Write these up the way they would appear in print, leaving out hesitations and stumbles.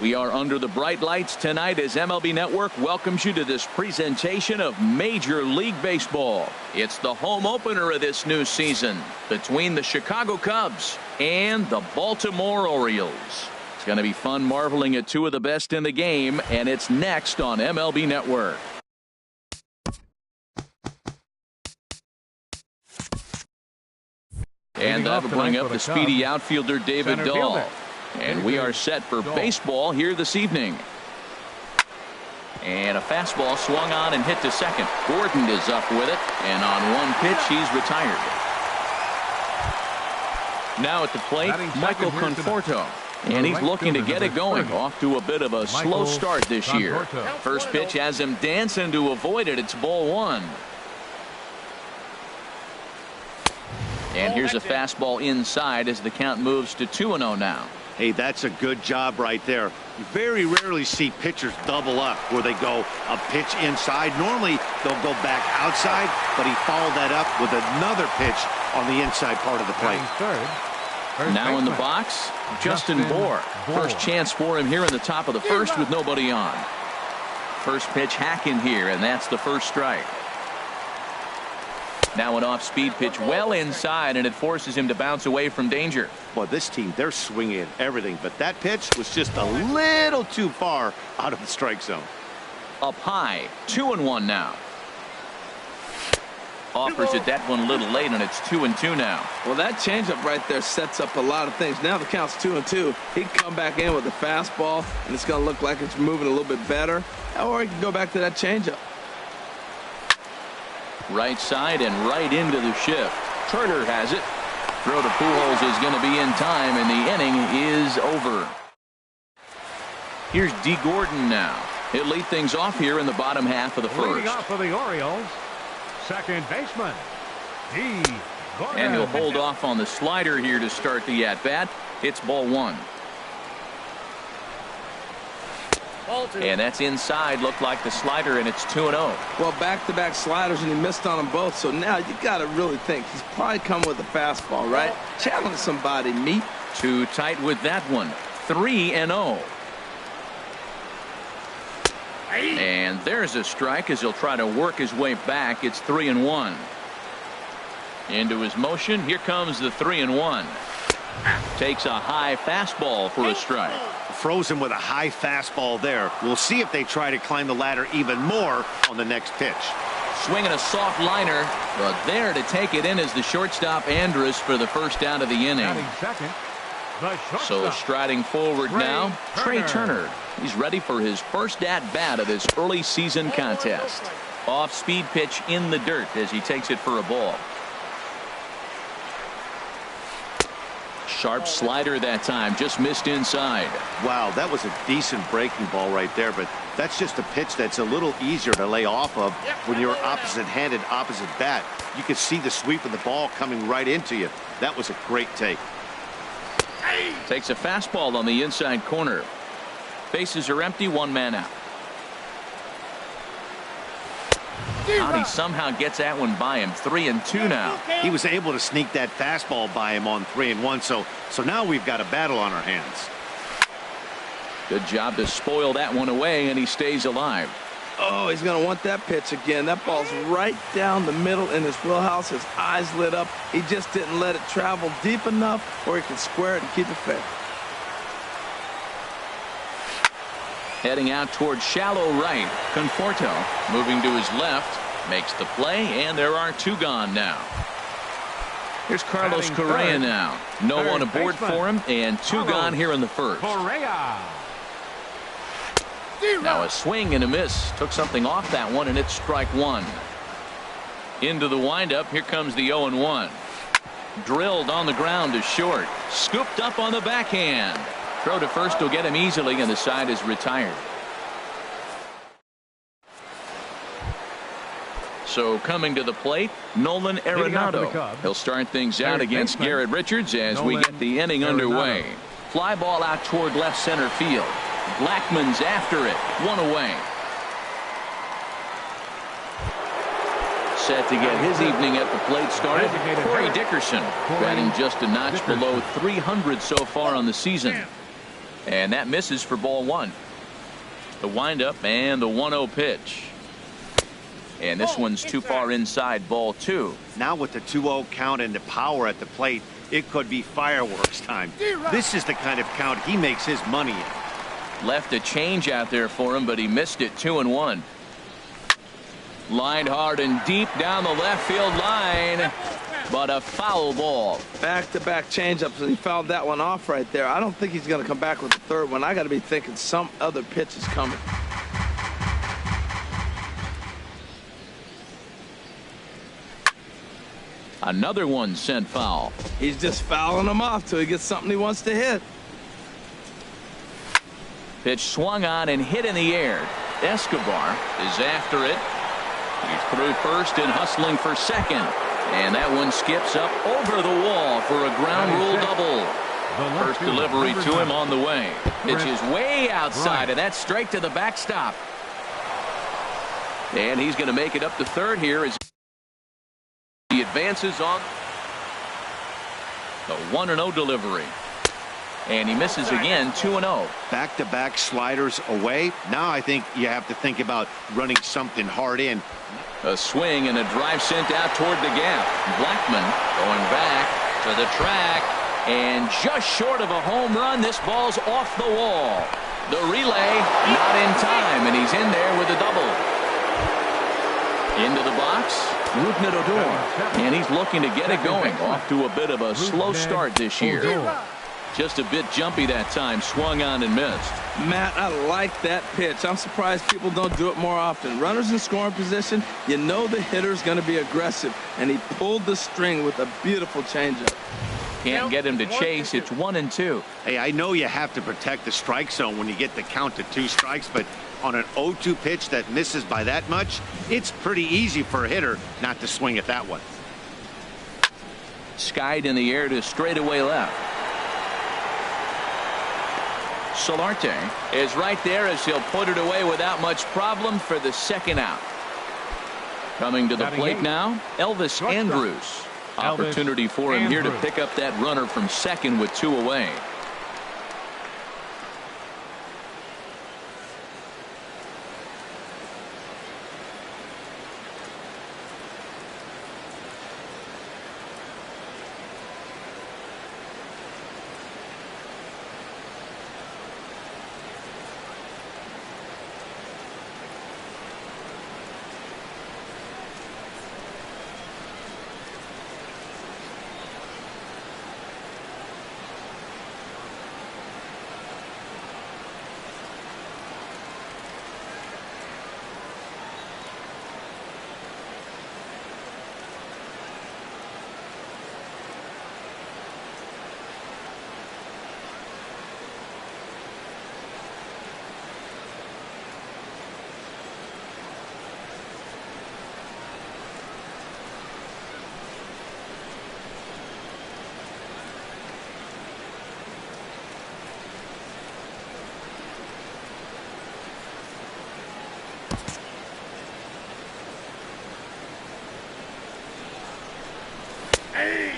We are under the bright lights tonight as MLB Network welcomes you to this presentation of Major League Baseball. It's the home opener of this new season between the Chicago Cubs and the Baltimore Orioles. It's going to be fun marveling at two of the best in the game, and it's next on MLB Network. And that'll bring up the speedy outfielder David Dahl. And we are set for baseball here this evening. And a fastball swung on and hit to second. Gordon is up with it, and on one pitch he's retired. Now at the plate, Michael Conforto. And he's looking to get it going. Off to a bit of a slow start this year. First pitch has him dancing to avoid it. It's ball one. And here's a fastball inside as the count moves to 2-0 now. Hey, that's a good job right there. You very rarely see pitchers double up where they go a pitch inside. Normally they'll go back outside, but he followed that up with another pitch on the inside part of the plate. Now in the box, Justin Bour. First chance for him here in the top of the first with nobody on. First pitch hacking here, and that's the first strike. Now an off-speed pitch well inside, and it forces him to bounce away from danger. Well, this team, they're swinging everything, but that pitch was just a little too far out of the strike zone. Up high, 2-1 now. Offers it that one a little late, and it's 2-2 now. Well, that changeup right there sets up a lot of things. Now the count's 2-2. He can come back in with a fastball, and it's going to look like it's moving a little bit better. Or he can go back to that changeup. Right side and right into the shift. Turner has it. Throw to Pujols is going to be in time, and the inning is over. Here's D. Gordon now. He'll lead things off here in the bottom half of the first. Leading off for the Orioles, second baseman, D. Gordon. And he'll hold off on the slider here to start the at-bat. It's ball one. And that's inside. Looked like the slider, and it's 2-0. Well, back-to-back sliders, and he missed on them both. So now you got to really think he's probably coming with a fastball, right? Challenge somebody, meet. Too tight with that one. 3-0. And there's a strike as he'll try to work his way back. It's 3-1. Into his motion. Here comes the 3-1. Takes a high fastball for a strike. Frozen with a high fastball there. We'll see if they try to climb the ladder even more on the next pitch. Swinging a soft liner, but there to take it in is the shortstop Andrus for the first out of the inning. So striding forward now, Trey Turner. He's ready for his first at-bat of this early season contest. Off-speed pitch in the dirt as he takes it for a ball. Sharp slider that time, just missed inside. Wow, that was a decent breaking ball right there, but that's just a pitch that's a little easier to lay off of when you're opposite-handed, opposite bat. You can see the sweep of the ball coming right into you. That was a great take. Takes a fastball on the inside corner. Bases are empty, one man out. He somehow gets that one by him. 3-2 now. He was able to sneak that fastball by him on 3-1. So now we've got a battle on our hands. Good job to spoil that one away, and he stays alive. Oh, he's going to want that pitch again. That ball's right down the middle in his wheelhouse. His eyes lit up. He just didn't let it travel deep enough where he could square it and keep it fair. Heading out towards shallow right. Conforto moving to his left. Makes the play, and there are two gone now. Here's Carlos Correa now. No one aboard for him, and two gone here in the first. Correa. Now a swing and a miss. Took something off that one, and it's strike one. Into the windup. Here comes the 0-1. Drilled on the ground to short. Scooped up on the backhand. Throw to first will get him easily, and the side is retired. So coming to the plate, Nolan Arenado. He'll start things out against Garrett Richards as we get the inning underway. Fly ball out toward left center field. Blackmon's after it. One away. Set to get his evening at the plate started. Corey Dickerson batting just a notch below 300 so far on the season. And that misses for ball one. The windup and the 1-0 pitch. And this one's too far inside, ball two. Now with the 2-0 count and the power at the plate, it could be fireworks time. This is the kind of count he makes his money in. Left a change out there for him, but he missed it. 2-1. Lined hard and deep down the left field line, but a foul ball. Back-to-back changeups, and he fouled that one off right there. I don't think he's going to come back with the third one. I got to be thinking some other pitch is coming. Another one sent foul. He's just fouling them off till he gets something he wants to hit. Pitch swung on and hit in the air. Escobar is after it. He's through first and hustling for second. And that one skips up over the wall for a ground rule double. First delivery to him on the way. Pitch is way outside, and that's straight to the backstop. And he's going to make it up to third here as he advances on the 1-0 delivery. And he misses again. 2-0. Back-to-back sliders away. Now I think you have to think about running something hard in. A swing and a drive sent out toward the gap. Blackman going back to the track, and just short of a home run. This ball's off the wall. The relay not in time, and he's in there with a double. Into the box, Rougned Odor, and he's looking to get it going. Off to a bit of a slow start this year. Just a bit jumpy that time, swung on and missed. Matt, I like that pitch. I'm surprised people don't do it more often. Runners in scoring position, you know the hitter's going to be aggressive, and he pulled the string with a beautiful changeup. Can't get him to chase. It's 1-2. Hey, I know you have to protect the strike zone when you get the count to 2 strikes, but on an 0-2 pitch that misses by that much, it's pretty easy for a hitter not to swing at that one. Skied in the air to straightaway left. Solarte is right there as he'll put it away without much problem for the second out. Coming to the plate now, Elvis Andrus. Opportunity for him here to pick up that runner from second with 2 away.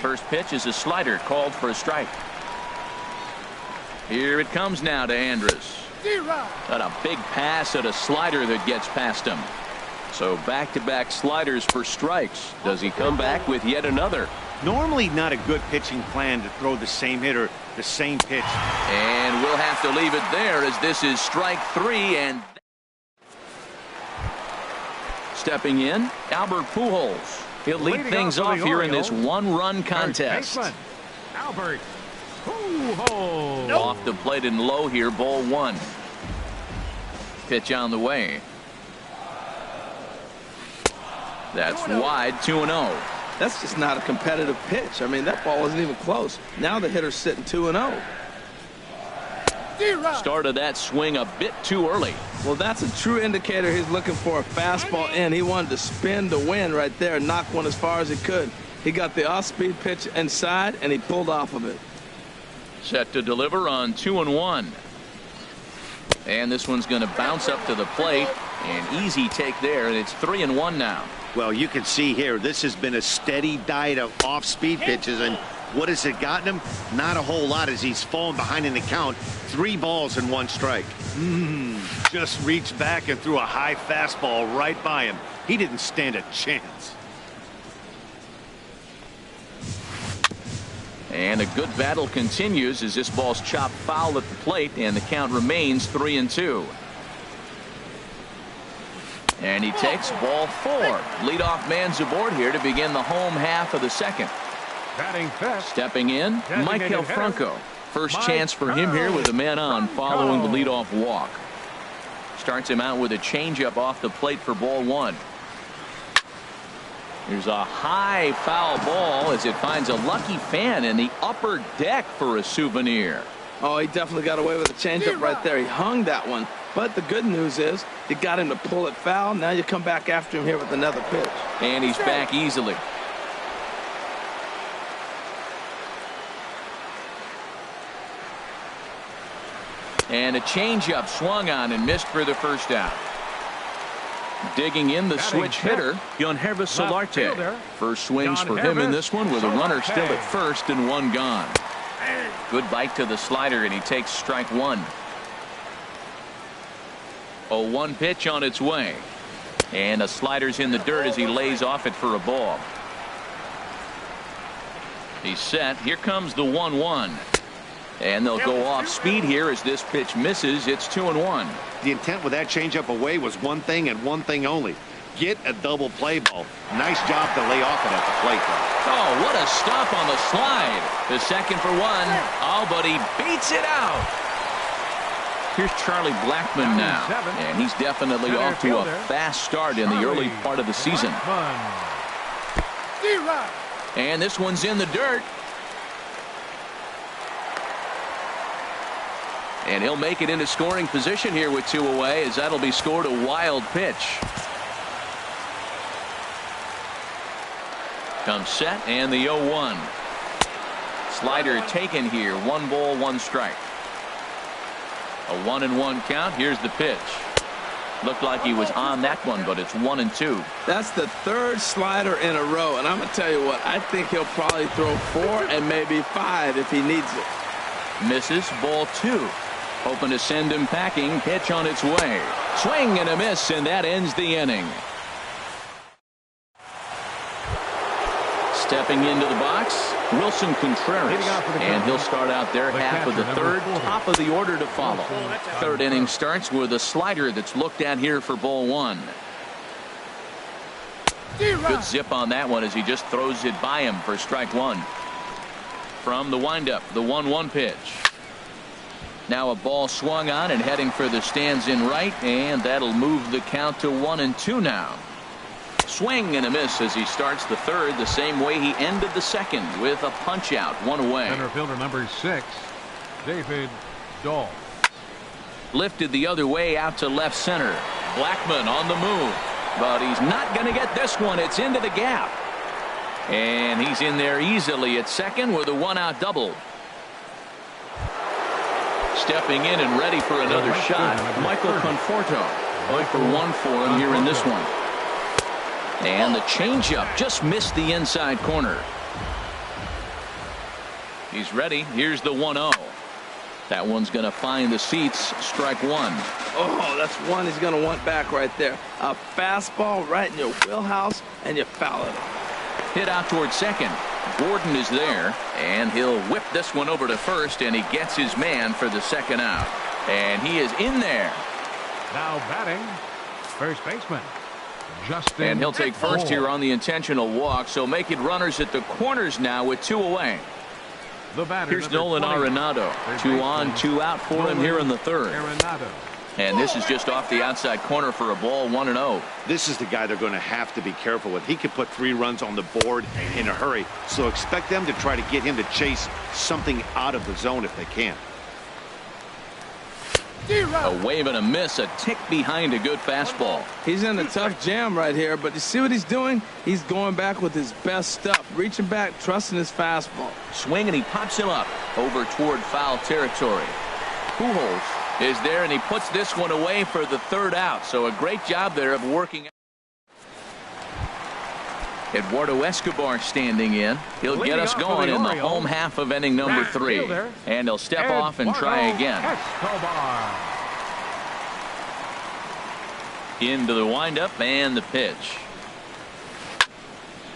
First pitch is a slider called for a strike. Here it comes now to Andrus. Got a big pass at a slider that gets past him. So back-to-back sliders for strikes. Does he come back with yet another? Normally not a good pitching plan to throw the same hitter the same pitch. And we'll have to leave it there as this is strike 3. And stepping in, Albert Pujols. He'll lead things off here in this one-run contest. Albert Pujols. Off the plate and low here, ball 1. Pitch on the way. That's wide, 2-0. That's just not a competitive pitch. I mean, that ball wasn't even close. Now the hitter's sitting 2-0. Started that swing a bit too early. Well, that's a true indicator he's looking for a fastball in. He wanted to spin to win right there and knock one as far as he could. He got the off-speed pitch inside, and he pulled off of it. Set to deliver on 2-1. And this one's going to bounce up to the plate. An easy take there, and it's 3-1 now. Well, you can see here, this has been a steady diet of off-speed pitches, and What has it gotten him? Not a whole lot, as he's fallen behind in the count. 3 balls and 1 strike. Just reached back and threw a high fastball right by him. He didn't stand a chance. And a good battle continues as this ball's chopped foul at the plate, and the count remains 3-2. And he takes ball 4. Leadoff man's aboard here to begin the home half of the second. Batting fifth. Stepping in, Michael Franco. First chance for him here with a man on following the leadoff walk. Starts him out with a changeup off the plate for ball 1. Here's a high foul ball as it finds a lucky fan in the upper deck for a souvenir. Oh, he definitely got away with a changeup right there. He hung that one. But the good news is you got him to pull it foul. Now you come back after him here with another pitch. And he's back easily. And a changeup swung on and missed for the first out. Digging in the switch hitter, Yonhervis Solarte. First swings for him in this one with a runner still at first and 1 gone. Good bite to the slider, and he takes strike 1. A 1 pitch on its way. And a slider's in the dirt as he lays off it for a ball. He's set. Here comes the 1-1. And they'll go off speed here as this pitch misses. It's 2-1. The intent with that changeup away was one thing and one thing only. Get a double play ball. Nice job to lay off it at the plate, though. Oh, what a stop on the slide. The second for 1. Oh, but he beats it out. Here's Charlie Blackmon now. And he's definitely off to a fast start in the early part of the season. And this one's in the dirt. And he'll make it into scoring position here with 2 away, as that'll be scored a wild pitch. Comes set, and the 0-1. Slider taken here. 1 ball, 1 strike. A 1-1 count. Here's the pitch. Looked like he was on that one, but it's 1-2. That's the 3rd slider in a row. And I'm going to tell you what, I think he'll probably throw 4 and maybe 5 if he needs it. Misses, ball 2. Hoping to send him packing. Pitch on its way. Swing and a miss, and that ends the inning. Stepping into the box, Wilson Contreras, and he'll start out their half of the 3rd, top of the order to follow. 3rd inning starts with a slider that's looked at here for ball 1. Good zip on that one as he just throws it by him for strike 1. From the windup, the 1-1 pitch. Now a ball swung on and heading for the stands in right, and that'll move the count to 1-2 now. Swing and a miss as he starts the 3rd the same way he ended the 2nd with a punch out, 1 away. Center fielder number 6, David Dahl. Lifted the other way out to left center. Blackmon on the move, but he's not going to get this one. It's into the gap. And he's in there easily at second with a 1-out double. Stepping in and ready for another shot, Michael Conforto. 0 for 1 for him here in this one. And the changeup just missed the inside corner. He's ready. Here's the 1-0. That one's going to find the seats. Strike 1. Oh, that's one he's going to want back right there. A fastball right in your wheelhouse, and you foul it. Hit out toward second. Gordon is there, and he'll whip this one over to first, and he gets his man for the 2nd out. And he is in there. Now batting, first baseman, Justin. And he'll take first here on the intentional walk, so make it runners at the corners now with 2 away. Here's Nolan Arenado. 2 on, 2 out for him here in the 3rd. And this is just off the outside corner for a ball, 1-0. This is the guy they're going to have to be careful with. He could put 3 runs on the board in a hurry, so expect them to try to get him to chase something out of the zone if they can. A wave and a miss, a tick behind a good fastball. He's in a tough jam right here, but you see what he's doing? He's going back with his best stuff, reaching back, trusting his fastball. Swing, and he pops him up over toward foul territory. Pujols is there, and he puts this one away for the 3rd out. So a great job there of working. Eduardo Escobar standing in. He'll get us going in the home half of inning number 3. And he'll step off and try again. Into the windup and the pitch.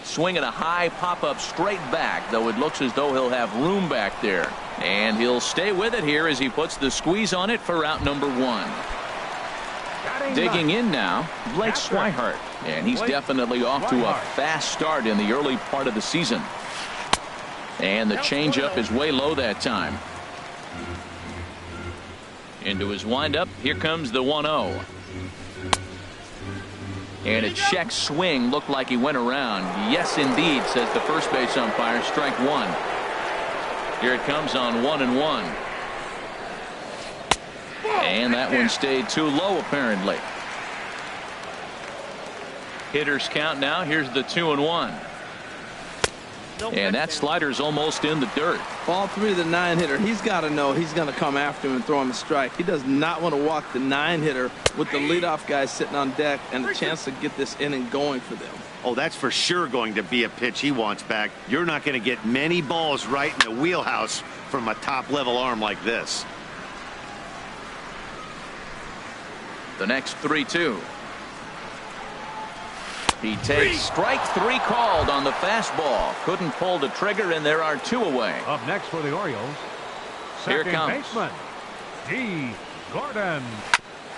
Swinging a high pop-up straight back, though it looks as though he'll have room back there. And he'll stay with it here as he puts the squeeze on it for out number 1. Digging in now, Blake Swihart. And he's definitely off to a fast start in the early part of the season. And the changeup is way low that time. Into his windup, here comes the 1-0. And a check swing looked like he went around. Yes, indeed, says the first base umpire. Strike 1. Here it comes on 1-1. And that one stayed too low, apparently. Hitters count now. Here's the 2-1. And that slider's almost in the dirt. Ball 3, the 9-hitter. He's got to know he's going to come after him and throw him a strike. He does not want to walk the 9-hitter with the leadoff guy sitting on deck and a chance to get this inning going for them. Oh, that's for sure going to be a pitch he wants back. You're not going to get many balls right in the wheelhouse from a top-level arm like this. The next 3-2. He takes strike 3 called on the fastball. Couldn't pull the trigger, and there are 2 away. Up next for the Orioles, second baseman, D. Gordon.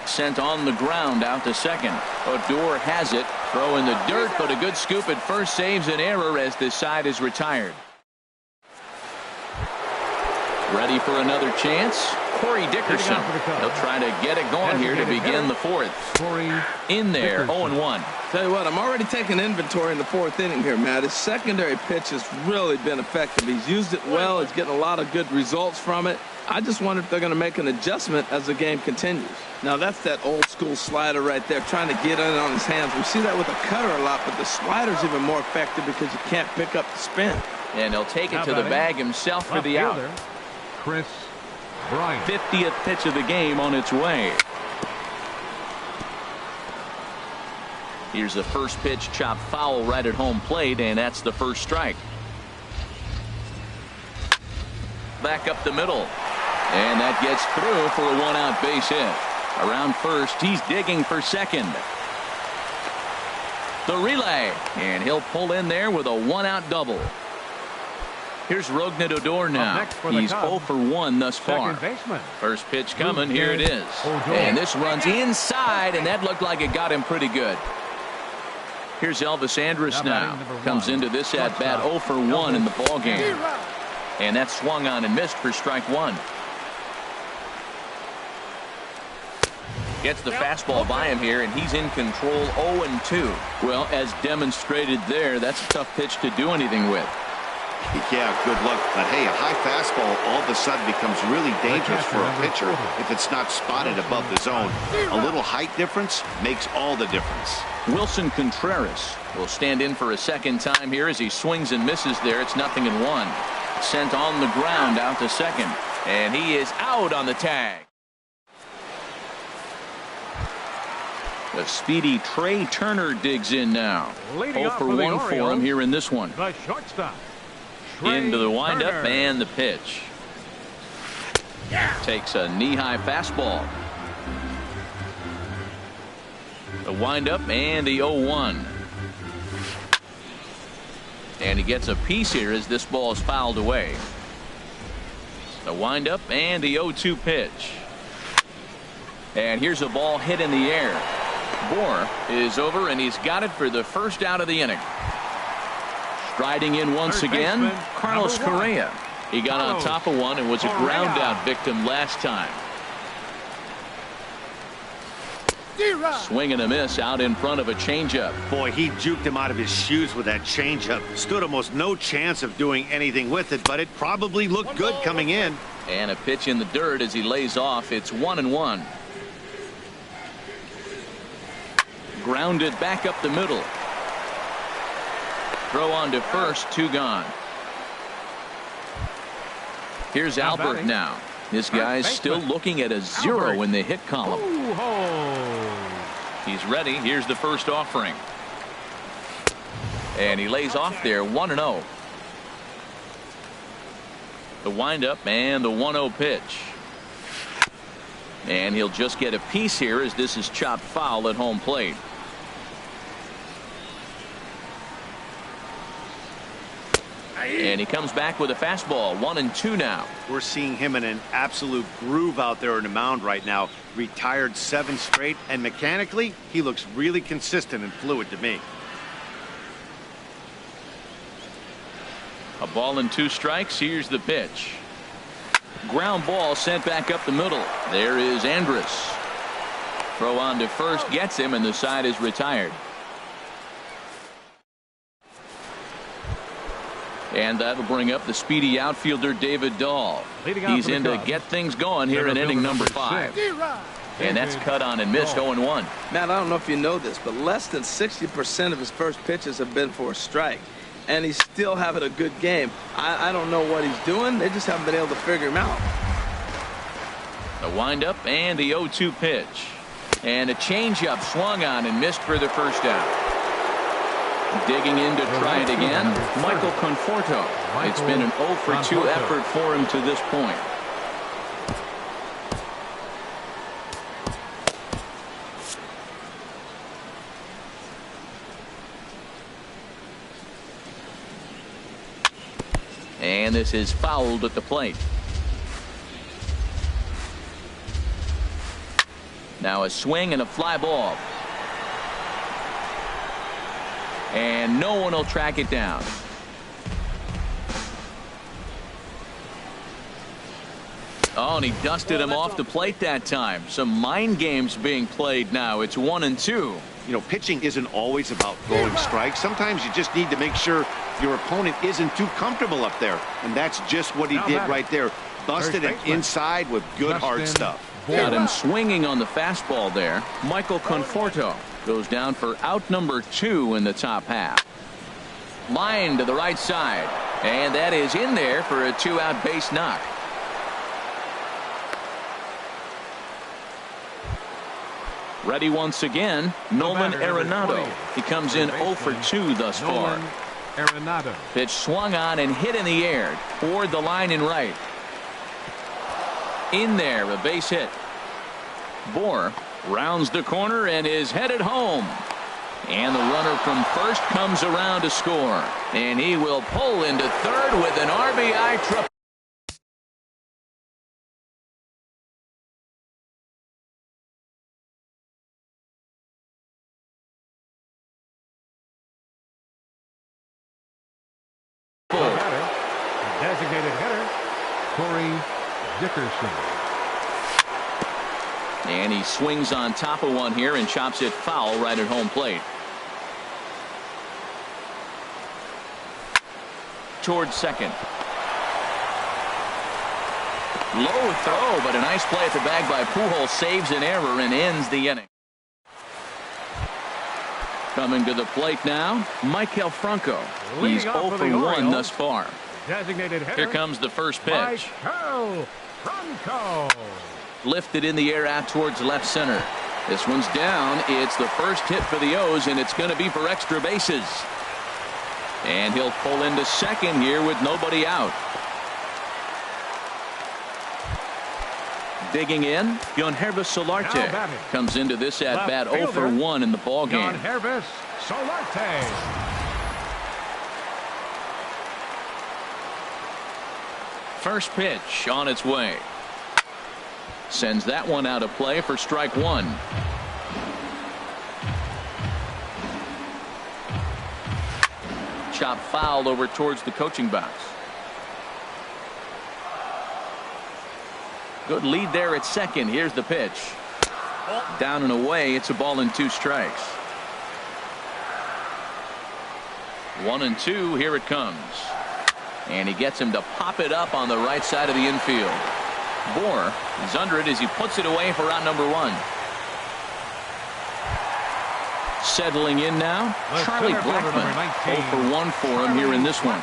Sent on the ground out to second. Odor has it. Throw in the dirt, but a good scoop at first saves an error as this side is retired. Ready for another chance? Corey Dickerson. He'll try to get it going here to begin the 4th. In there, 0-1. Tell you what, I'm already taking inventory in the 4th inning here, Matt. His secondary pitch has really been effective. He's used it well. He's getting a lot of good results from it. I just wonder if they're going to make an adjustment as the game continues. Now, that's that old-school slider right there, trying to get in on his hands. We see that with a cutter a lot, but the slider's even more effective because you can't pick up the spin. And he'll take it to the bag himself for the out. Chris Bryant. 50th pitch of the game on its way. Here's the first pitch, chopped foul right at home plate, and that's the first strike. Back up the middle, and that gets through for a 1-out base hit. Around first, he's digging for second. The relay, and he'll pull in there with a 1-out double. Here's Rougned Odor now. He's 0 for 1 thus far. First pitch coming. Here it is. And this runs inside, and that looked like it got him pretty good. Here's Elvis Andrus now. Comes into this at-bat 0 for 1 in the ballgame. And that's swung on and missed for strike 1. Gets the fastball by him here, and he's in control 0-2. Well, as demonstrated there, that's a tough pitch to do anything with. Yeah, good luck. But hey, a high fastball all of a sudden becomes really dangerous for a pitcher if it's not spotted above the zone. A little height difference makes all the difference. Wilson Contreras will stand in for a second time here as he swings and misses there. It's 0-1. Sent on the ground out to second. And he is out on the tag. The speedy Trey Turner digs in now. 0 for 1 for him here in this one. The shortstop. Into the windup and the pitch. Takes a knee-high fastball. The windup and the 0-1. And he gets a piece here as this ball is fouled away. The windup and the 0-2 pitch. And here's a ball hit in the air. Bohr is over, and he's got it for the first out of the inning. Striding in once again, Carlos Correa. He got on top of one and was a ground out victim last time. Swing and a miss out in front of a changeup. Boy, he juked him out of his shoes with that changeup. Stood almost no chance of doing anything with it, but it probably looked good coming in. And a pitch in the dirt as he lays off. It's 1-1. Grounded back up the middle. Throw on to first, 2 gone. Here's Albert now. This guy's still looking at a 0 in the hit column. He's ready. Here's the first offering. And he lays off there 1-0. The windup and the 1-0 pitch. And he'll just get a piece here as this is chopped foul at home plate. And he comes back with a fastball. 1-2 now. We're seeing him in an absolute groove out there on the mound right now. Retired 7 straight, and mechanically he looks really consistent and fluid to me. A ball and 2 strikes. Here's the pitch. Ground ball sent back up the middle. There is Andrus. Throw on to first gets him, and the side is retired. And that'll bring up the speedy outfielder David Dahl. He's in to get things going here in inning number 5. And that's cut on and missed. 0-1. Matt, I don't know if you know this, but less than 60% of his first pitches have been for a strike. And he's still having a good game. I don't know what he's doing. They just haven't been able to figure him out. The windup and the 0-2 pitch. And a changeup swung on and missed for the first out. Digging in to try it again, Michael Conforto. It's been an 0-for-2 effort for him to this point. And this is fouled at the plate. Now a swing and a fly ball. And no one will track it down. Oh, and he dusted him off the plate that time. Some mind games being played now. It's 1-2. You know, pitching isn't always about throwing strikes. Sometimes you just need to make sure your opponent isn't too comfortable up there. And that's just what he did right there. Busted it inside with good hard stuff. Got him swinging on the fastball there. Michael Conforto goes down for out number 2 in the top half. Line to the right side. And that is in there for a 2-out base knock. Ready once again, Nolan Arenado. He comes in 0-for-2 thus far. Pitch swung on and hit in the air toward the line and right. In there, a base hit. Bohr rounds the corner and is headed home. And the runner from first comes around to score. And he will pull into third with an RBI triple. Designated hitter, Corey Dickerson. And he swings on top of one here and chops it foul right at home plate. Towards second. Low throw, but a nice play at the bag by Pujols. Saves an error and ends the inning. Coming to the plate now, Maikel Franco. He's 0-for-1 thus far. Designated hitter, here comes the first pitch. Maikel Franco. Lifted in the air out towards left center. This one's down. It's the first hit for the O's, and it's going to be for extra bases. And he'll pull into second here with nobody out. Digging in, Yohannes Solarte comes into this at bat 0-for-1 in the ball game. Yohannes Solarte. First pitch on its way. Sends that one out of play for strike 1. Chop foul over towards the coaching box. Good lead there at second. Here's the pitch. Down and away. It's a ball and 2 strikes. 1-2. Here it comes. And he gets him to pop it up on the right side of the infield. Bohr is under it as he puts it away for out number 1. Settling in now, Charlie Blackmon. 0-for-1 for him here in this one.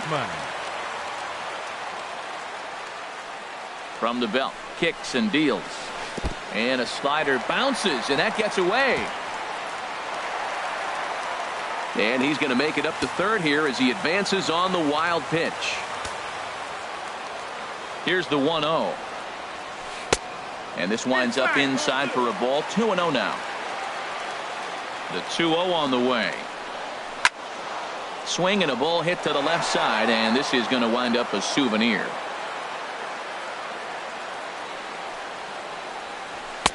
From the belt, kicks and deals. And a slider bounces, and that gets away. And he's going to make it up to third here as he advances on the wild pitch. Here's the 1-0. And this winds up inside for a ball. 2-0 now. The 2-0 on the way. Swing and a ball hit to the left side, and this is going to wind up a souvenir.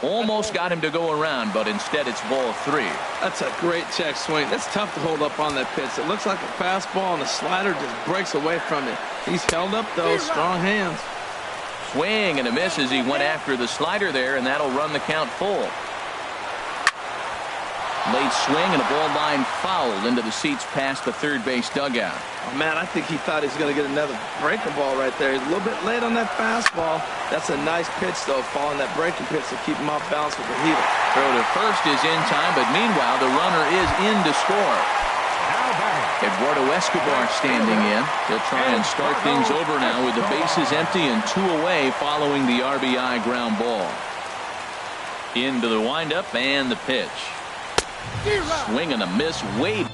Almost got him to go around, but instead it's ball 3. That's a great check swing. That's tough to hold up on that pitch. It looks like a fastball, and the slider just breaks away from it. He's held up, though. Strong hands. Swing and a miss as he went after the slider there, and that'll run the count full. Late swing and a ball line fouled into the seats past the third base dugout. Oh, man, I think he thought he was going to get another breaking ball right there. He's a little bit late on that fastball. That's a nice pitch, though, following that breaking pitch to keep him off balance with the heater. Throw to first is in time, but meanwhile the runner is in to score. Eduardo Escobar standing in. He'll try and start things over now with the bases empty and 2 away following the RBI ground ball. Into the windup and the pitch. Swing and a miss way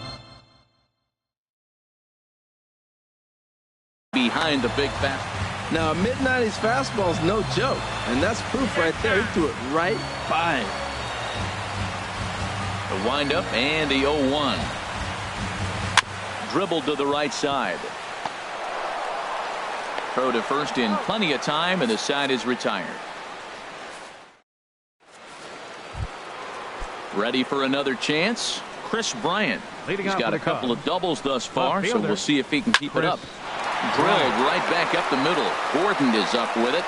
behind the big fastball. Now, a mid-90s fastball is no joke, and that's proof right there. He threw it right by him. The windup and the 0-1. Dribbled to the right side. Throw to first in plenty of time, and the side is retired. Ready for another chance? Chris Bryant. He's got a couple of doubles thus far, so we'll see if he can keep it up. Drilled right back up the middle. Gordon is up with it.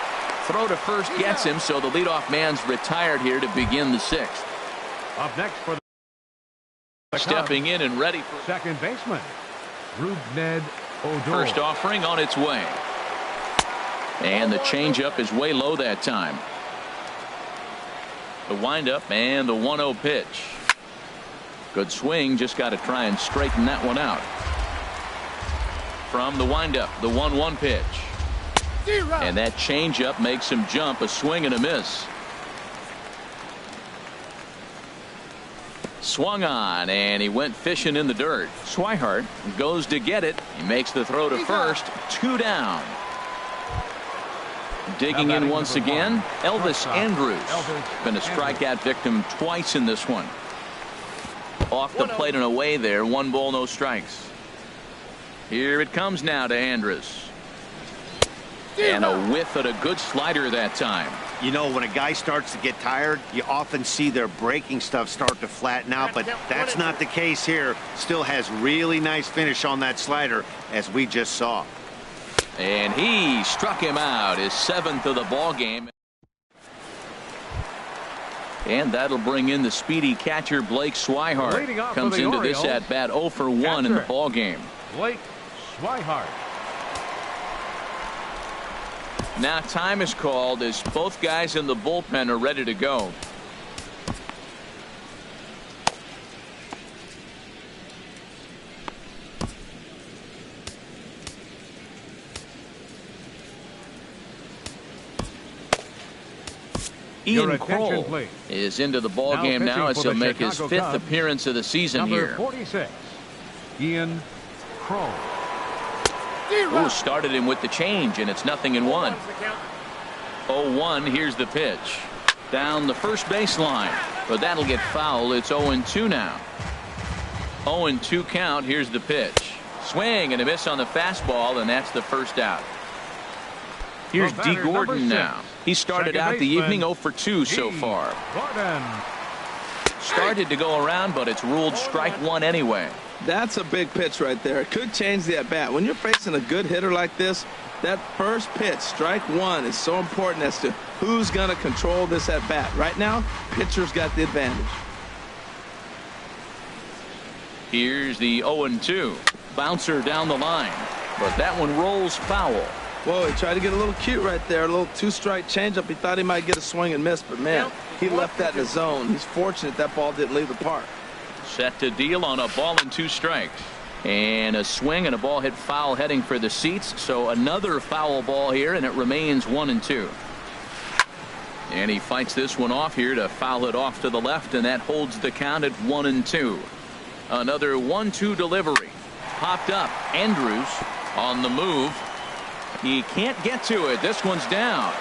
Throw to first gets him, so the leadoff man's retired here to begin the 6th. Up next for the stepping in and ready for second baseman, Rougned Odor. First offering on its way. And the changeup is way low that time. The windup and the 1-0 pitch. Good swing, just got to try and straighten that one out. From the windup, the 1-1 pitch. And that changeup makes him jump. A swing and a miss. Swung on, and he went fishing in the dirt. Swihart goes to get it. He makes the throw to first. 2 down. Digging in once again, Elvis Andrus. Been a strikeout victim twice in this one. Off the plate and away there. 1 ball, no strikes. Here it comes now to Andrus. And a whiff at a good slider that time. You know, when a guy starts to get tired, you often see their breaking stuff start to flatten out, but that's not the case here. Still has really nice finish on that slider, as we just saw. And he struck him out, his 7th of the ball game. And that'll bring in the speedy catcher Blake Swihart. Comes into this at bat 0 for 1 in the ball game. Blake Swihart. Now time is called as both guys in the bullpen are ready to go. Ian Kroll is into the ball game now as he'll make his 5th appearance of the season here. Number 46, Ian Kroll. Ooh, started him with the change, and it's 0-1. 0-1. Here's the pitch down the first baseline, but that'll get foul. It's 0-2 now. 0-2 count. Here's the pitch. Swing and a miss on the fastball, and that's the first out. Here's D. Gordon now. He started out the evening 0 for 2 so far. Started to go around, but it's ruled strike 1 anyway. That's a big pitch right there. It could change the at bat. When you're facing a good hitter like this, that first pitch, strike 1, is so important as to who's going to control this at bat. Right now, pitcher's got the advantage. Here's the 0-2. Bouncer down the line, but that one rolls foul. Whoa, he tried to get a little cute right there. A little 2-strike changeup. He thought he might get a swing and miss, but man, he left that in the zone. He's fortunate that ball didn't leave the park. Set to deal on a ball and 2 strikes. And a swing and a ball hit foul heading for the seats. So another foul ball here, and it remains 1-2. And he fights this one off here to foul it off to the left, and that holds the count at 1-2. Another 1-2 delivery. Popped up. Andrews on the move. He can't get to it. This one's down.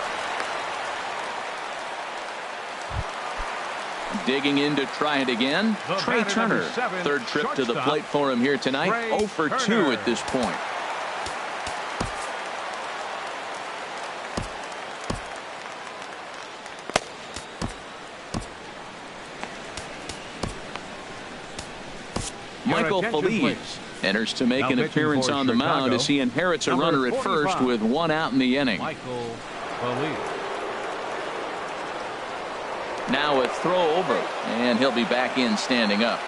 Digging in to try it again. Trey Turner. Third trip to the plate for him here tonight. 0 for 2 at this point. Michael Feliz enters to make an appearance on the mound as he inherits a runner at first with 1 out in the inning. Michael Feliz. Now a throw over, and he'll be back in standing up.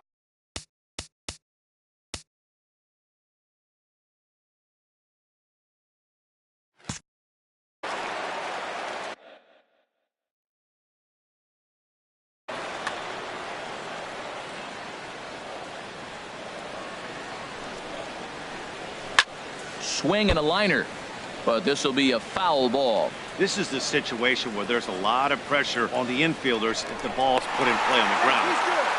Swing and a liner, but this will be a foul ball. This is the situation where there's a lot of pressure on the infielders if the ball's put in play on the ground.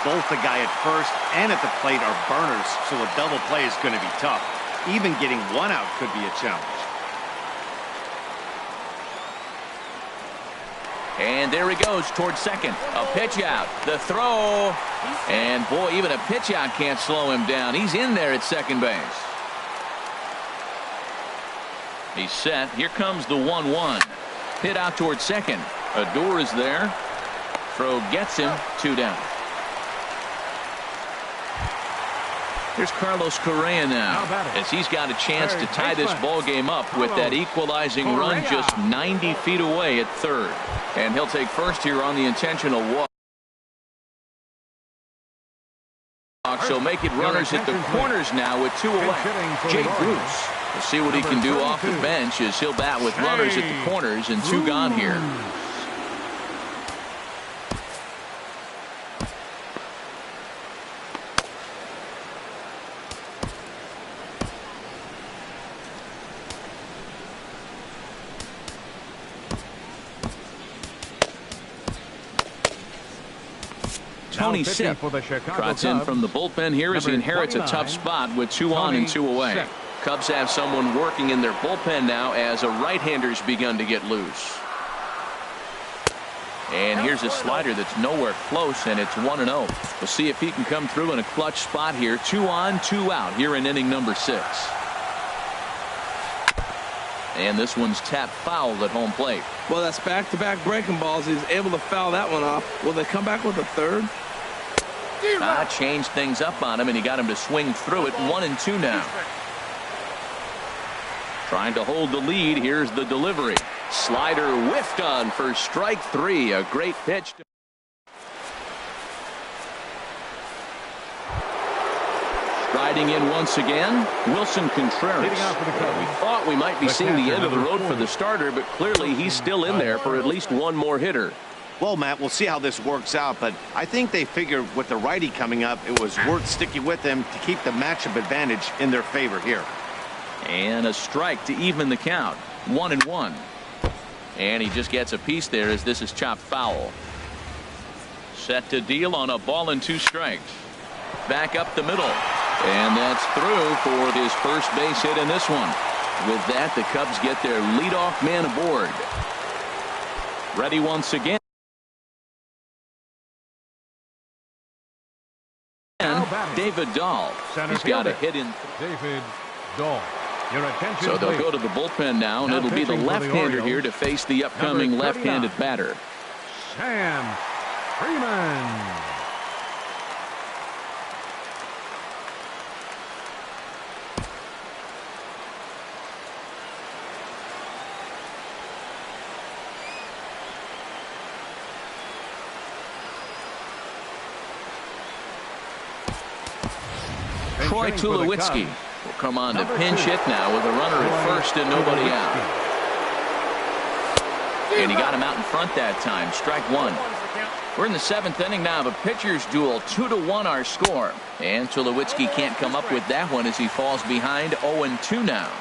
Both the guy at first and at the plate are burners, so a double play is going to be tough. Even getting 1 out could be a challenge. And there he goes towards second. A pitch out. The throw. And boy, even a pitch out can't slow him down. He's in there at second base. He's set. Here comes the 1-1. Hit out towards second. Adore is there. Throw gets him. 2 down. Here's Carlos Correa now as he's got a chance to tie this ball game up with that equalizing run just 90 feet away at third. And he'll take first here on the intentional walk. So make it runners at the corners now with 2 away. Jay Bruce. We'll see what he can do off the bench as he'll bat with runners at the corners and 2 gone here. Tony Sipp trots in from the bullpen here as he inherits a tough spot with 2 on and 2 away. Cubs have someone working in their bullpen now as a right-hander's begun to get loose. And here's a slider that's nowhere close, and it's 1-0. We'll see if he can come through in a clutch spot here. 2 on, 2 out here in inning number 6. And this one's tapped foul at home plate. Well, that's back-to-back breaking balls. He's able to foul that one off. Will they come back with a third? Changed things up on him, and he got him to swing through it. 1-2 now. Trying to hold the lead. Here's the delivery. Slider whiffed on for strike 3. A great pitch. Striding in once again, Wilson Contreras. We thought we might be seeing the end of the road for the starter, but clearly he's still in there for at least 1 more hitter. Well, Matt, we'll see how this works out, but I think they figured with the righty coming up, it was worth sticking with them to keep the matchup advantage in their favor here. And a strike to even the count. 1-1. And he just gets a piece there as this is chopped foul. Set to deal on a ball and 2 strikes. Back up the middle. And that's through for his first base hit in this one. With that, the Cubs get their leadoff man aboard. Ready once again. David Dahl. He's got a hit in. David Dahl. So they'll go to the bullpen now, and it'll be the left-hander here to face the upcoming left-handed batter. Sam Freeman. Troy Tulowitzki will come on to pinch hit now with a runner at first and nobody out. And he got him out in front that time. Strike 1. We're in the 7th inning now of a pitcher's duel. 2-1 our score. And Tulowitzki can't come up with that one as he falls behind. 0-2 now.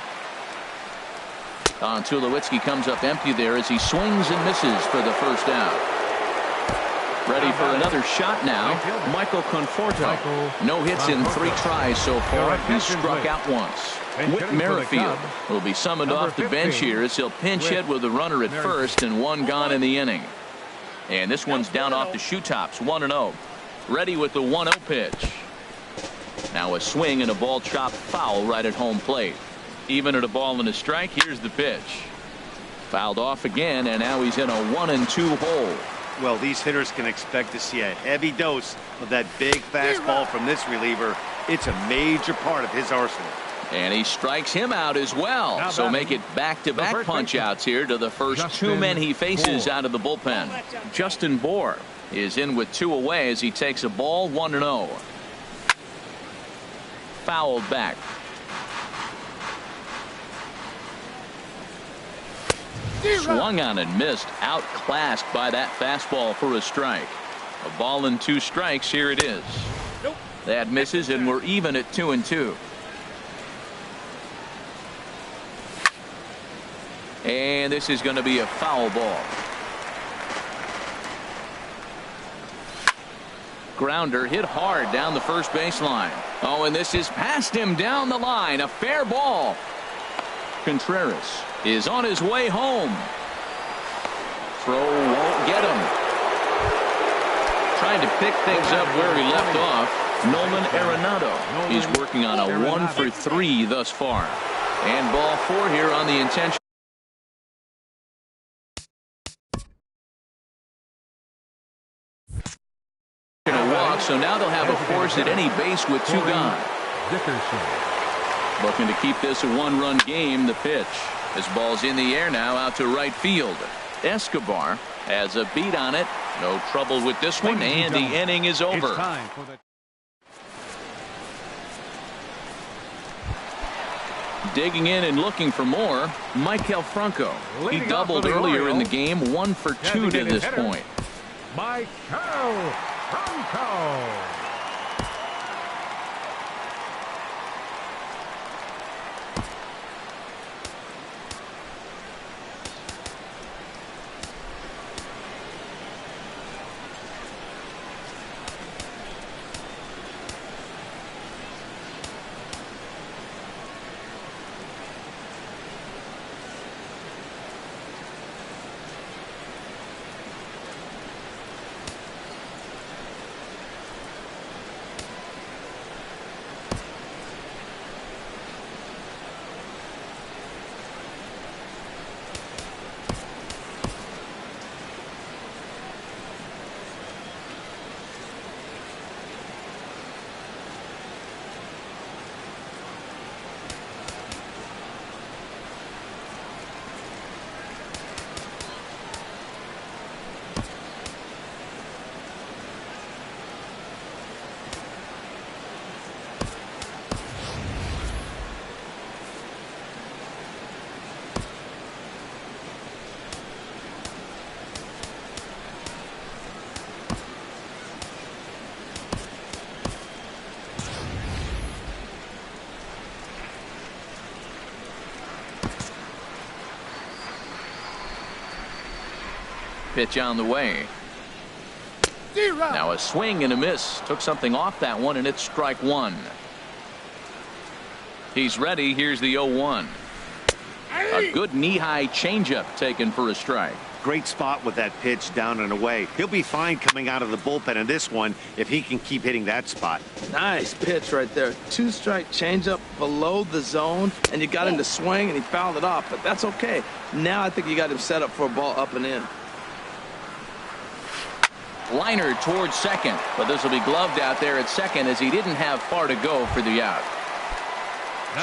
Tulowitzki comes up empty there as he swings and misses for the first out. Ready for another shot now. Michael Conforto. No hits in 3 tries so far. He's struck out once. Whit Merrifield will be summoned off the bench here as he'll pinch hit with a runner at first and 1 gone in the inning. And this one's down off the shoe tops, 1-0. Ready with the 1-0 pitch. Now a swing and a ball chopped foul right at home plate. Even at a ball and a strike, here's the pitch. Fouled off again, and now he's in a 1-2 hole. Well, these hitters can expect to see a heavy dose of that big fastball from this reliever. It's a major part of his arsenal. And he strikes him out as well. So make it back-to-back punch-outs here to the first 2 men he faces out of the bullpen. Justin Bohr is in with 2 away as he takes a ball, 1-0. Fouled back. Swung on and missed. Outclassed by that fastball for a strike. A ball and 2 strikes. Here it is. That misses, and we're even at 2-2. And this is going to be a foul ball. Grounder hit hard down the first baseline. Oh, and this is past him down the line. A fair ball. Contreras is on his way home. Throw won't get him. Trying to pick things up where he left off. Nolan Arenado is working on a 1-for-3 thus far. And ball 4 here on the intention. Walk, so now they'll have a force at any base with 2 gone. Looking to keep this a 1-run game. The pitch. This ball's in the air now out to right field. Escobar has a beat on it. No trouble with this one, and the inning is over. Digging in and looking for more, Maikel Franco. He doubled earlier in the game, 1-for-2 to this point. Maikel Franco. Pitch on the way. Now a swing and a miss. Took something off that one, and it's strike 1. He's ready. Here's the 0-1. A good knee-high changeup taken for a strike. Great spot with that pitch down and away. He'll be fine coming out of the bullpen in this one if he can keep hitting that spot. Nice pitch right there. 2-strike changeup below the zone, and you got him to swing, and he fouled it off. But that's okay. Now I think you got him set up for a ball up and in. Liner towards second, but this will be gloved out there at second as he didn't have far to go for the out.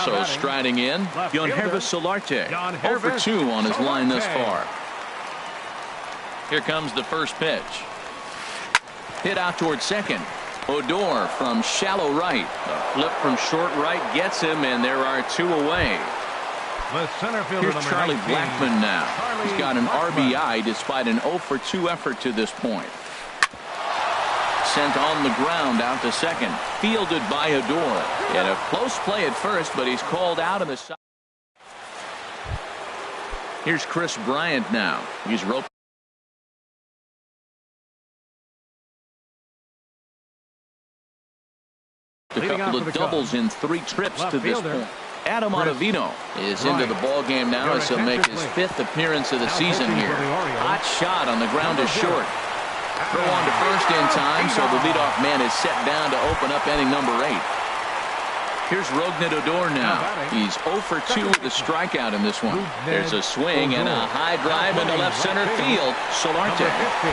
So striding in, Yangervis Solarte, 0-for-2 on his line thus far. Here comes the first pitch. Hit out towards second. Odor from shallow right. A flip from short right gets him, and there are 2 away. Here's Charlie Blackmon now. He's got an RBI despite an 0-for-2 effort to this point. Sent on the ground out to second. Fielded by Odor. And a close play at first, but he's called out of the side. Here's Chris Bryant now. He's roped. a couple of doubles in 3 trips to this point. Adam Ottavino is into the ball game now as he'll make his 5th appearance of the season here. Hot shot on the ground is short. Throw on to first in time, so the leadoff man is set down to open up inning number 8. Here's Rougned Odor now. He's 0 for 2 with a strikeout in this one. There's a swing and a high drive into left center field. Solarte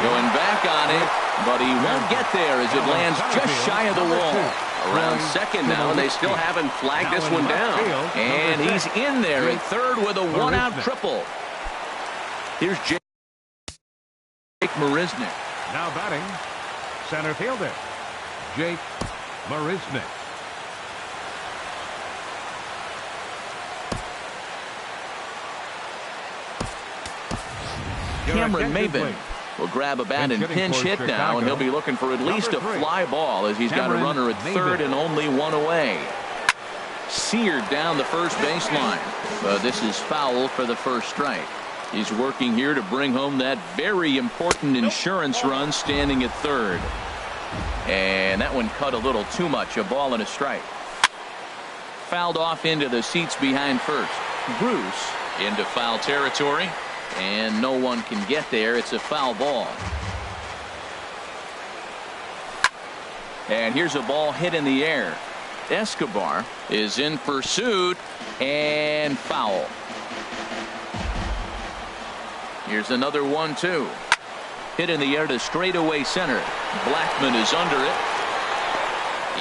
going back on it, but he won't get there as it lands just shy of the wall. Around second now, and they still haven't flagged this one down. And he's in there at third with a 1-out triple. Here's Jake Marisnick. Now batting, center fielder, Jake Marisnick. Cameron Maybin will grab a bat and pinch hit now, and he'll be looking for at least a fly ball as he's got a runner at third and only 1 away. Seared down the first baseline, but this is foul for the first strike. He's working here to bring home that very important insurance run standing at third. And that one cut a little too much, a ball and a strike. Fouled off into the seats behind first. Bruce into foul territory. And no one can get there. It's a foul ball. And here's a ball hit in the air. Escobar is in pursuit and foul. Here's another 1-2. Hit in the air to straightaway center. Blackman is under it.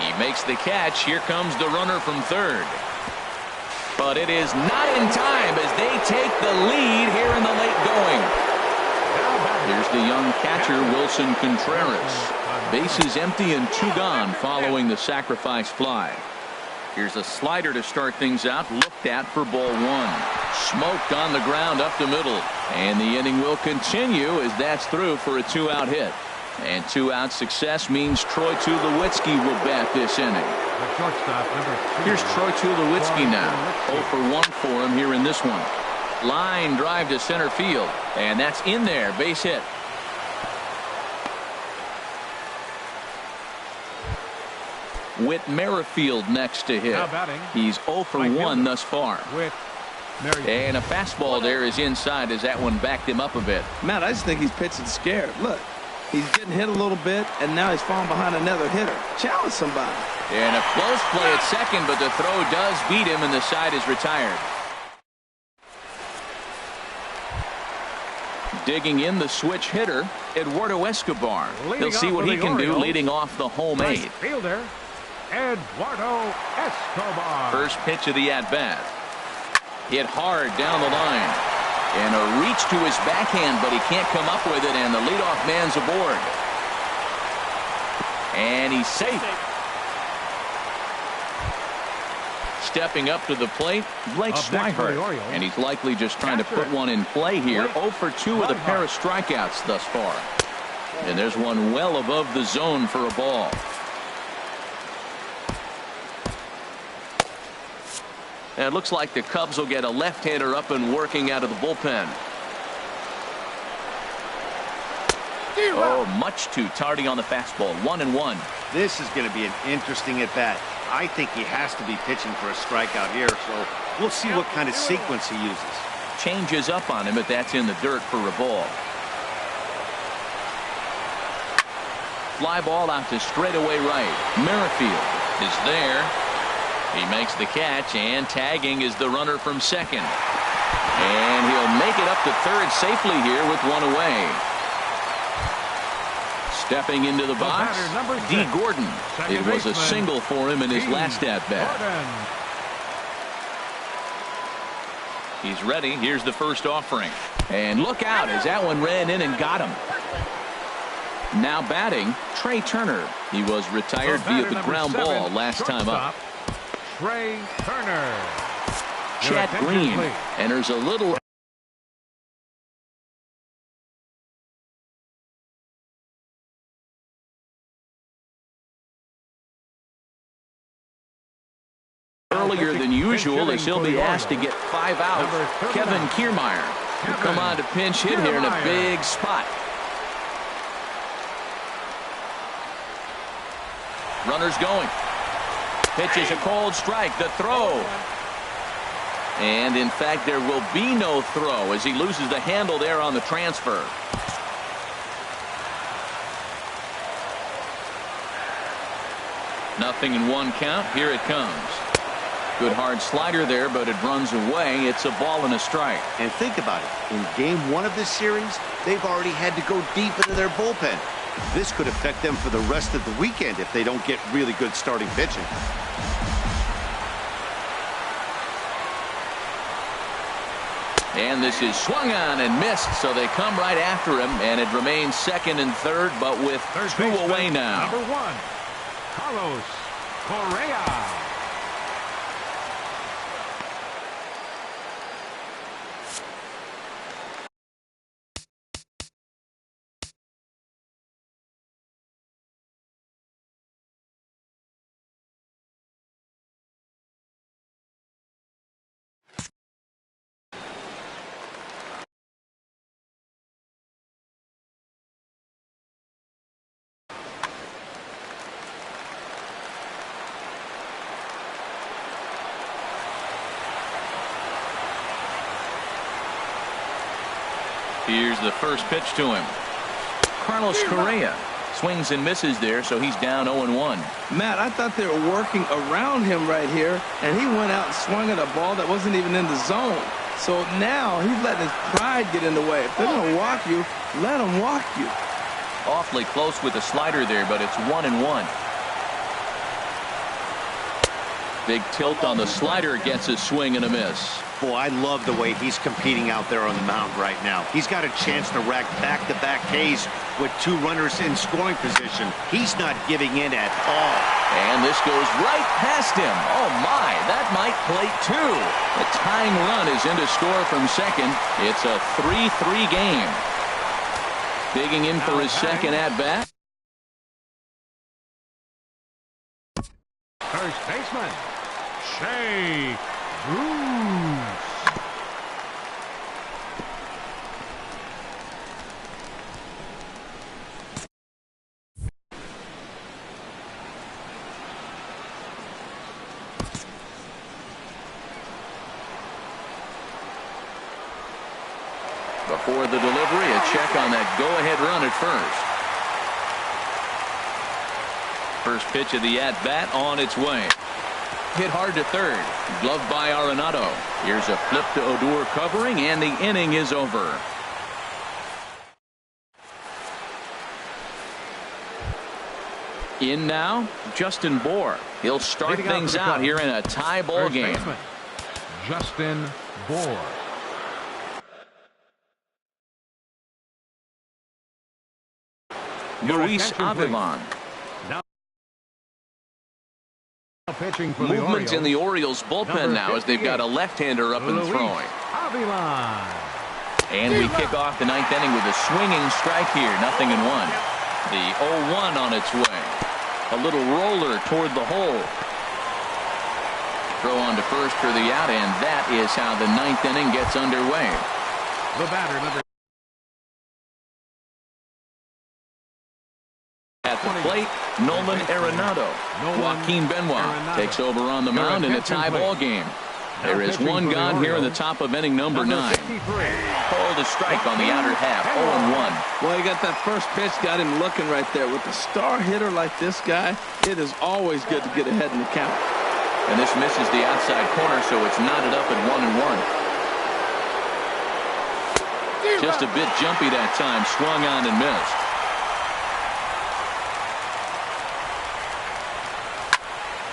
He makes the catch. Here comes the runner from third. But it is not in time as they take the lead here in the late going. Here's the young catcher, Wilson Contreras. Bases empty and 2 gone following the sacrifice fly. Here's a slider to start things out, looked at for ball 1. Smoked on the ground up the middle. And the inning will continue as that's through for a 2-out hit. And 2-out success means Troy Tulowitzki will bat this inning. Here's Troy Tulowitzki now. 0 for 1 for him here in this one. Line drive to center field. And that's in there. Base hit. Whit Merrifield next to hit. He's 0 for 1 thus far. And a fastball there is inside as that one backed him up a bit. Matt, I just think he's pitching scared. Look. He's getting hit a little bit, and now he's falling behind another hitter. Challenge somebody. And a close play at second, but the throw does beat him, and the side is retired. Digging in the switch hitter, Eduardo Escobar. He'll see what he can do leading off the home 8. Fielder, Eduardo Escobar. First pitch of the at-bat. Hit hard down the line. And a reach to his backhand, but he can't come up with it, and the leadoff man's aboard. And he's safe. Stepping up to the plate, Blake Swihart. And he's likely just trying to put one in play here. 0 for 2 with a pair of strikeouts thus far. And there's one well above the zone for a ball. And it looks like the Cubs will get a left-hander up and working out of the bullpen. Oh, much too tardy on the fastball. 1-1. This is going to be an interesting at-bat. I think he has to be pitching for a strikeout here, so we'll see what kind of sequence he uses. Changes up on him, but that's in the dirt for a ball. Fly ball out to straightaway right. Merrifield is there. He makes the catch, and tagging is the runner from second. And he'll make it up to third safely here with 1 away. Stepping into the box, D. Gordon. It was a single for him in his last at-bat. He's ready. Here's the first offering. And look out as that one ran in and got him. Now batting, Trey Turner. He was retired via the ground ball last time up. Trey Turner. Chad Green enters a little earlier than usual as he'll be asked to get 5 out. Kevin Kiermaier will come on to pinch hit here in a big spot. Runners going. Pitch is a cold strike. The throw. And, in fact, there will be no throw as he loses the handle there on the transfer. Nothing in one count. Here it comes. Good hard slider there, but it runs away. It's a ball and a strike. And think about it. In game 1 of this series, they've already had to go deep into their bullpen. This could affect them for the rest of the weekend if they don't get really good starting pitching. And this is swung on and missed, so they come right after him, and it remains second and third, but with two away now. Number 1, Carlos Correa. Here's the first pitch to him. Carlos Correa swings and misses there, so he's down 0-1. Matt, I thought they were working around him right here, and he went out and swung at a ball that wasn't even in the zone. So now he's letting his pride get in the way. If they're going to walk you, let them walk you. Awfully close with the slider there, but it's 1-1. Big tilt on the slider, gets a swing and a miss. Boy, I love the way he's competing out there on the mound right now. He's got a chance to rack back-to-back Ks with 2 runners in scoring position. He's not giving in at all. And this goes right past him. Oh, my, that might plate 2. The tying run is in to score from second. It's a 3-3 game. Digging in for his second at-bat. First baseman, Shea Bruce. Before the delivery, a check on that go-ahead run at first. First pitch of the at-bat on its way. Hit hard to third. Gloved by Arenado. Here's a flip to Odor covering, and the inning is over. In now, Justin Bour. He'll start things out here in a tie ball game. Baseman, Justin Bour. Luis Avilan. Pitching for Movement in the Orioles bullpen now as they've got a left-hander up and throwing. And we kick off the 9th inning with a swinging strike here. 0-1. The 0-1 on its way. A little roller toward the hole. Throw on to first for the out, and that is how the 9th inning gets underway. The batter, number at the plate, Nolan Arenado. Joaquin Benoit takes over on the mound in a tie ball game. There is one gone here in the top of inning number 9. Called a strike on the outer half. 0-1. Well, he got that first pitch, got him looking right there. With a star hitter like this guy, it is always good to get ahead in the count. And this misses the outside corner, so it's knotted up at 1-1. Just a bit jumpy that time. Swung on and missed.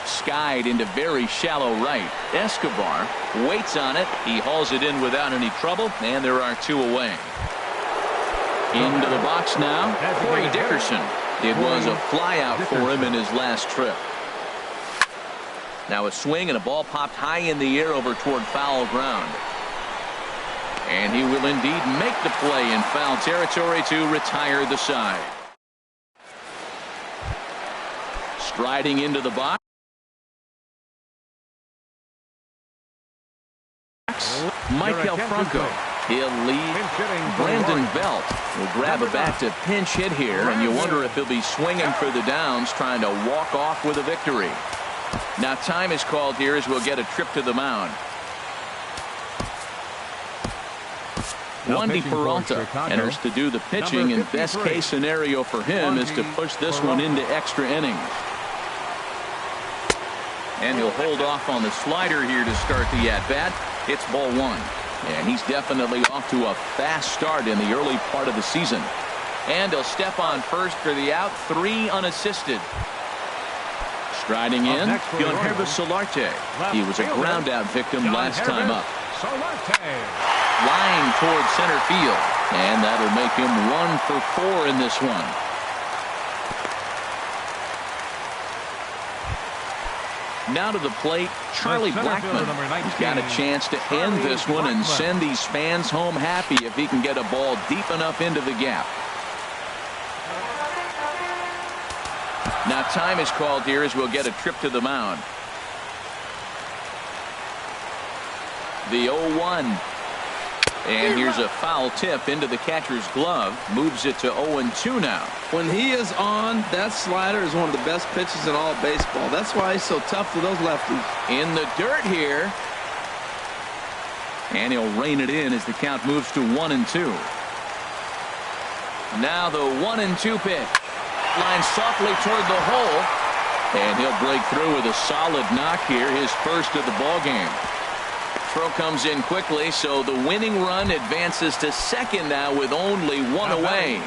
Skied into very shallow right. Escobar waits on it. He hauls it in without any trouble, and there are 2 away. Into the box now, Corey Dickerson. It was a flyout for him in his last trip. Now a swing and a ball popped high in the air over toward foul ground. And he will indeed make the play in foul territory to retire the side. Striding into the box. Michael Franco. He'll lead. Brandon Belt will grab a bat to pinch hit here, and you wonder if he'll be swinging for the downs, trying to walk off with a victory. Now time is called here as we'll get a trip to the mound. Wandy Peralta enters to do the pitching, and best case scenario for him is to push this one into extra innings. And he'll hold off on the slider here to start the at-bat. It's ball one. And he's definitely off to a fast start in the early part of the season. And he'll step on first for the out, 3 unassisted. Striding in, Guilherme Solarte. He was a ground out victim last time up. Flying toward center field. And that'll make him 1 for 4 in this one. Now to the plate, Charlie Blackmon. He's got a chance to end this one and send these fans home happy if he can get a ball deep enough into the gap. Now time is called here as we'll get a trip to the mound. The 0-1. And here's a foul tip into the catcher's glove. Moves it to 0-2 now. When he is on, that slider is one of the best pitches in all of baseball. That's why he's so tough to those lefties. In the dirt here. And he'll rein it in as the count moves to 1-2. Now the 1-2 pitch. Lines softly toward the hole. And he'll break through with a solid knock here. His first of the ball game. Throw comes in quickly, so the winning run advances to second now with only 1 away.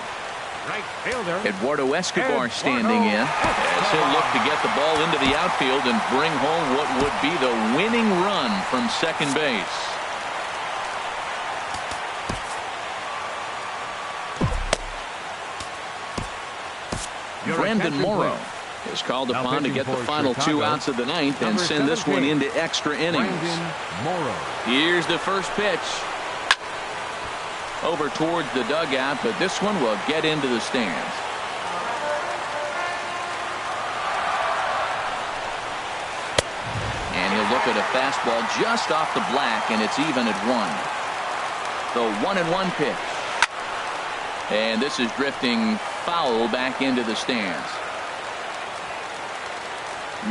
Right fielder Eduardo Escobar standing in as he'll look to get the ball into the outfield and bring home what would be the winning run from second base. Brandon Morrow is called upon to get the final 2 outs of the ninth and send this one into extra innings. Here's the first pitch. Over towards the dugout, but this one will get into the stands. And he'll look at a fastball just off the black, and it's even at 1. The 1-1 pitch. And this is drifting foul back into the stands.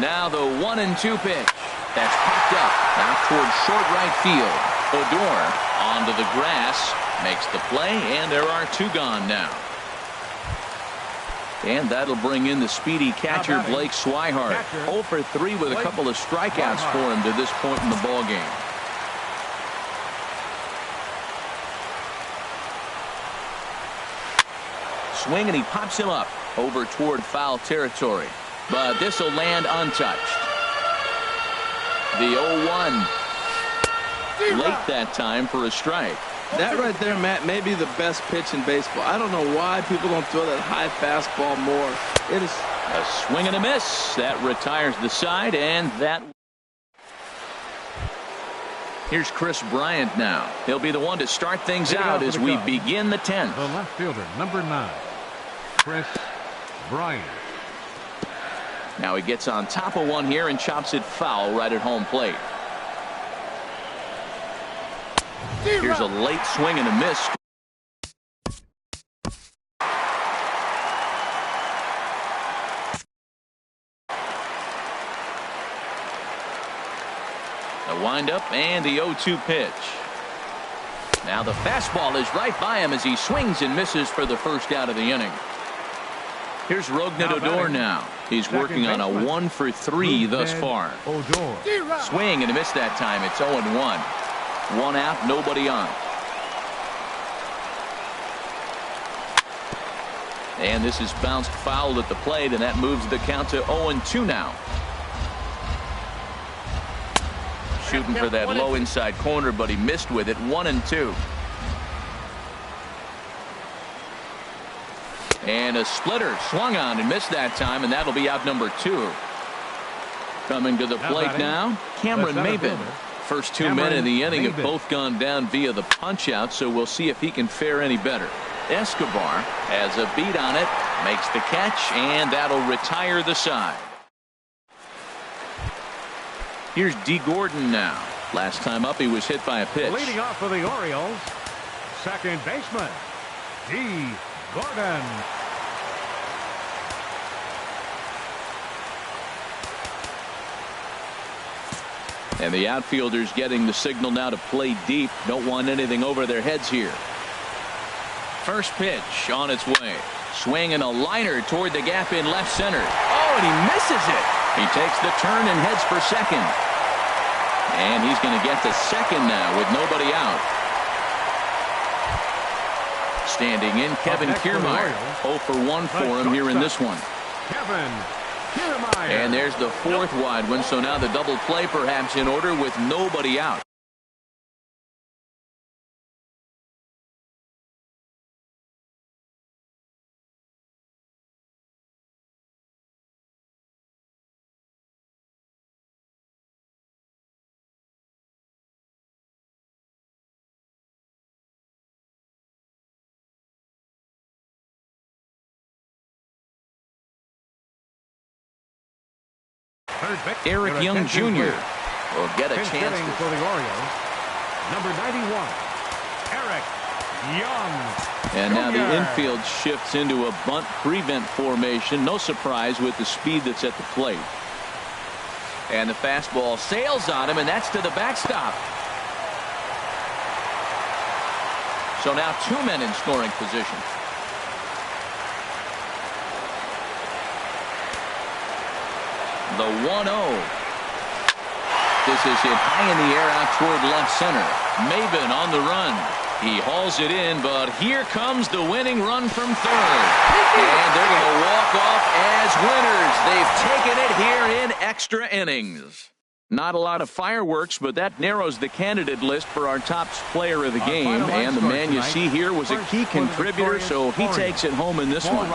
Now the 1-2 pitch. That's popped up out toward short right field. Odor onto the grass makes the play, and there are 2 gone now. And that'll bring in the speedy catcher Blake Swihart. 0 for 3 with a couple of strikeouts for him to this point in the ball game. Swing, and he pops him up over toward foul territory. But this will land untouched. The 0-1. Late that time for a strike. That right there, Matt, may be the best pitch in baseball. I don't know why people don't throw that high fastball more. It is a swing and a miss. That retires the side, and that. Here's Chris Bryant now. He'll be the one to start things out as we begin the 10th. The left fielder, number 9, Chris Bryant. Now he gets on top of one here and chops it foul right at home plate. Here's a late swing and a miss. The windup and the 0-2 pitch. Now the fastball is right by him as he swings and misses for the first out of the inning. Here's Rougned Odor now. He's working on a 1 for 3 thus far. Swing and a miss that time. It's 0-1. 1 out, nobody on. And this is bounced foul at the plate, and that moves the count to 0-2 now. Shooting for that low inside corner, but he missed with it. 1-2. And a splitter swung on and missed that time, and that'll be out number 2. Coming to the plate now, Cameron Maybin. First 2 men in the inning have both gone down via the punch out, so we'll see if he can fare any better. Escobar has a beat on it, makes the catch, and that'll retire the side. Here's D. Gordon now. Last time up, he was hit by a pitch. Leading off for the Orioles, second baseman, D. Gordon. And the outfielders getting the signal now to play deep. Don't want anything over their heads here. First pitch on its way. Swinging a liner toward the gap in left center. Oh, and he misses it. He takes the turn and heads for second. And he's going to get to second now with nobody out. Standing in, Kevin Kiermaier. 0 for 1 for him here in this one. Kevin Kiermaier. And there's the fourth wide one, so now the double play perhaps in order with nobody out. Eric Young Jr. will get a chance for the Orioles. Number 91, Eric Young. And now the infield shifts into a bunt prevent formation. No surprise with the speed that's at the plate. And the fastball sails on him, and that's to the backstop. So now 2 men in scoring position. The 1-0. This is hit high in the air out toward left center. Maven on the run. He hauls it in, but here comes the winning run from third. And they're going to walk off as winners. They've taken it here in extra innings. Not a lot of fireworks, but that narrows the candidate list for our top player of the game. And the man you see here was a key contributor, so he takes it home in this one.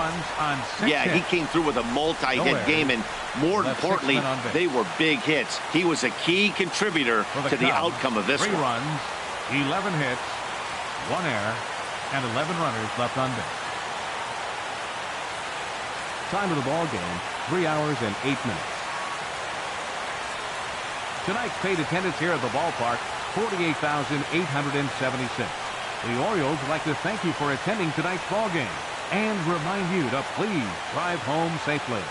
Yeah, he came through with a multi-hit game, and more importantly, they were big hits. He was a key contributor to the outcome of this one. 3 runs, 11 hits, 1 error, and 11 runners left on base. Time of the ball game, 3 hours and 8 minutes. Tonight's paid attendance here at the ballpark, 48,876. The Orioles would like to thank you for attending tonight's ball game and remind you to please drive home safely.